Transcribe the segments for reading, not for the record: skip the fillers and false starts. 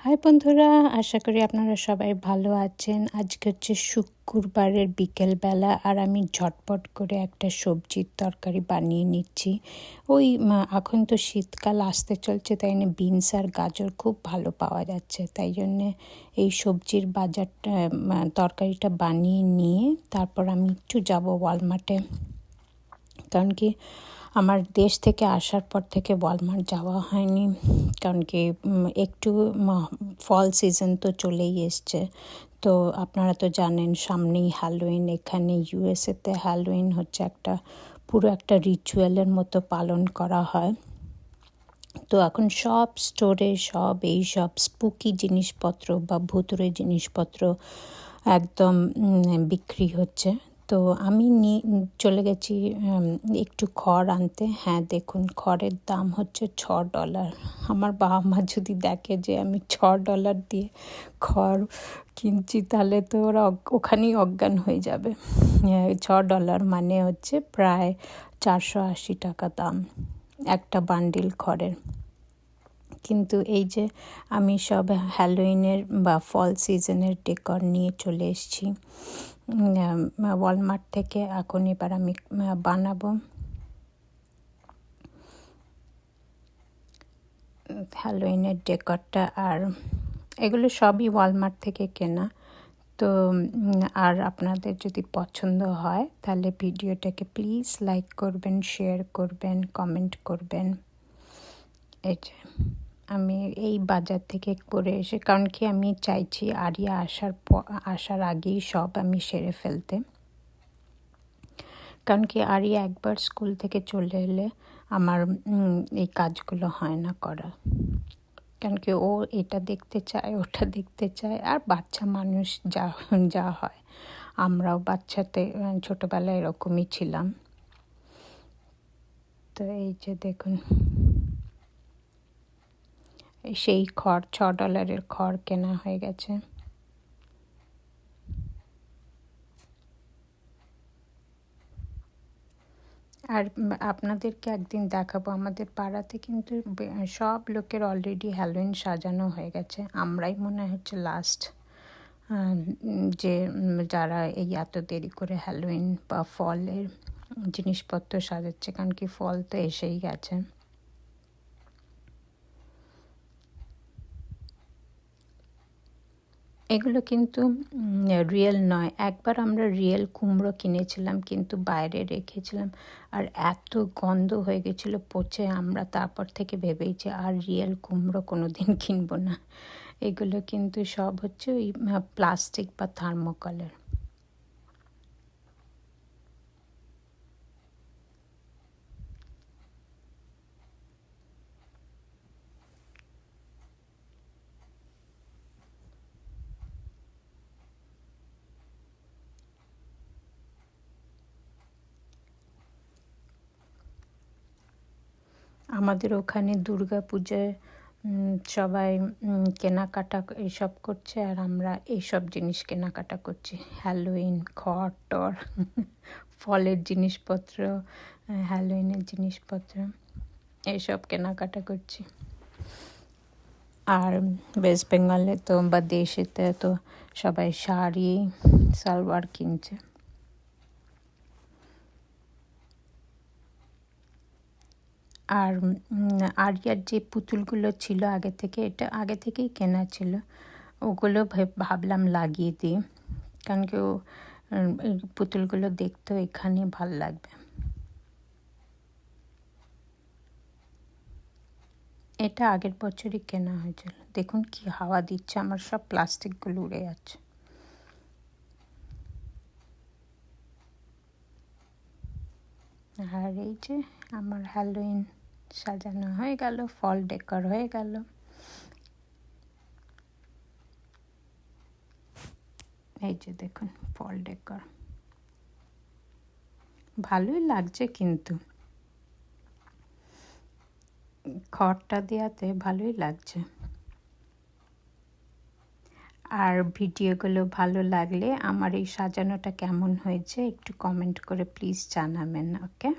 High বন্ধুরা, আশা করি আপনারা সবাই ভালো আছেন। আজকে হচ্ছে শুক্রবারের বিকেলবেলা, আর আমি ঝটপট করে একটা সবজির তরকারি বানিয়ে নিচ্ছি। এখন তো শীতকাল আসতে চলছে, তাই না বিনস আর গাজর খুব ভালো পাওয়া যাচ্ছে, তাই জন্যে এই সবজির বাজারটা তরকারিটা বানিয়ে নিয়ে তারপর আমি একটু যাব ওয়ালমার্টে। কারণ কি আমার দেশ থেকে আসার পর থেকে ওয়ালমার্ট যাওয়া হয়নি, কারণ কি একটু ফল সিজন তো চলেই এসছে। তো আপনারা তো জানেন সামনেই হ্যালোউইন। এখানে ইউএসএতে হ্যালোউইন হচ্ছে পুরো একটা রিচুয়ালের মতো পালন করা হয়। তো এখন সব স্টোরে সব স্পুকি জিনিসপত্র বা ভুতুড়ে জিনিসপত্র একদম বিক্রি হচ্ছে। তো আমি চলে গেছি একটু খড় আনতে। হ্যাঁ, দেখুন খড়ের দাম হচ্ছে $6। আমার বাবা মা যদি দেখে যে আমি $6 দিয়ে খড় কিনছি, তাহলে তো ওরা ওখানেই অজ্ঞান হয়ে যাবে। $6 মানে হচ্ছে প্রায় 480 টাকা দাম একটা বান্ডিল খড়ের। কিন্তু এই যে আমি সব হ্যালোউইনের বা ফল সিজনের ডেকর নিয়ে চলে এসেছি ওয়ালমার্ট থেকে। এখন এবার আমি বানাবো হ্যালোউইনের ডেকরটা, আর এগুলো সবই ওয়ালমার্ট থেকে কেনা। তো আর আপনাদের যদি পছন্দ হয় তাহলে ভিডিওটাকে প্লিজ লাইক করবেন, শেয়ার করবেন, কমেন্ট করবেন। এই যে আমি এই বাজার থেকে করে এসে, কারণ কি আমি চাইছি আরিয়া আসার আগেই সব আমি সেরে ফেলতে। কারণ কি আরিয়া একবার স্কুল থেকে চলে এলে আমার এই কাজগুলো হয় না করা। কারণ কি ও এটা দেখতে চায়, ওটা দেখতে চায়, আর বাচ্চা মানুষ যা হয়, আমরাও বাচ্চাতে ছোটোবেলায় এরকমই ছিলাম। তো এই যে দেখুন, সেই খড় $6 খড় কেনা হয়ে গেছে। আর আপনাদেরকে একদিন দেখাবো, আমাদের পাড়াতে কিন্তু সব লোকের অলরেডি হ্যালোউইন সাজানো হয়ে গেছে। আমরাই মনে হচ্ছে লাস্ট যে যারা এই এত দেরি করে হ্যালোউইন বা ফলের জিনিসপত্র সাজাচ্ছে, কারণ কি ফল তো এসেই গেছে। এগুলো কিন্তু রিয়েল নয়। একবার আমরা রিয়েল কুমড়ো কিনেছিলাম, কিন্তু বাইরে রেখেছিলাম, আর এত গন্ধ হয়ে গেছিলো পচে। আমরা তারপর থেকে ভেবেইছি আর রিয়েল কুমড়ো কোনো দিন কিনবো না। এগুলো কিন্তু সব হচ্ছে ওই প্লাস্টিক বা থার্মোকলের। আমাদের ওখানে দুর্গাপূজায় সবাই কেনাকাটা এইসব করছে, আর আমরা এইসব জিনিস কেনাকাটা করছি। হ্যালোউইন, খড় টড়, ফলের জিনিসপত্র, হ্যালোউইনের জিনিসপত্র, এইসব কেনাকাটা করছি। আর ওয়েস্ট বেঙ্গলে তো বা দেশেতে তো সবাই শাড়ি সালোয়ার কিনছে। আর আরিয়ার যে পুতুলগুলো ছিল এটা আগে থেকেই কেনা ছিল, ওগুলো ভাবলাম লাগিয়ে দিই, কারণ কি এই পুতুলগুলো দেখতেও এখানে ভাল লাগবে। এটা আগের বছরই কেনা হয়েছিল। দেখুন কি হাওয়া দিচ্ছে, আমার সব প্লাস্টিকগুলো উড়ে যাচ্ছে। আর এই যে আমার হ্যালোউইন সাজানো হয়ে গেল, ফল ডেকর হয়ে গেল। এই যে দেখুন ফল ডেকর, ভালোই লাগছে, কিন্তু খড়টা দেওয়াতে ভালোই লাগছে। আর ভিডিওগুলো ভালো লাগলে আমার এই সাজানোটা কেমন হয়েছে একটু কমেন্ট করে প্লিজ জানাবেন, ওকে?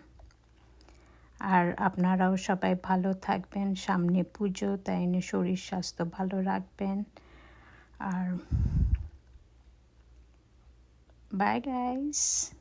আর আপনারাও সবাই ভালো থাকবেন, সামনে পুজো, তাই নিয়ে শরীর স্বাস্থ্য ভালো রাখবেন। আর বাই গাইস।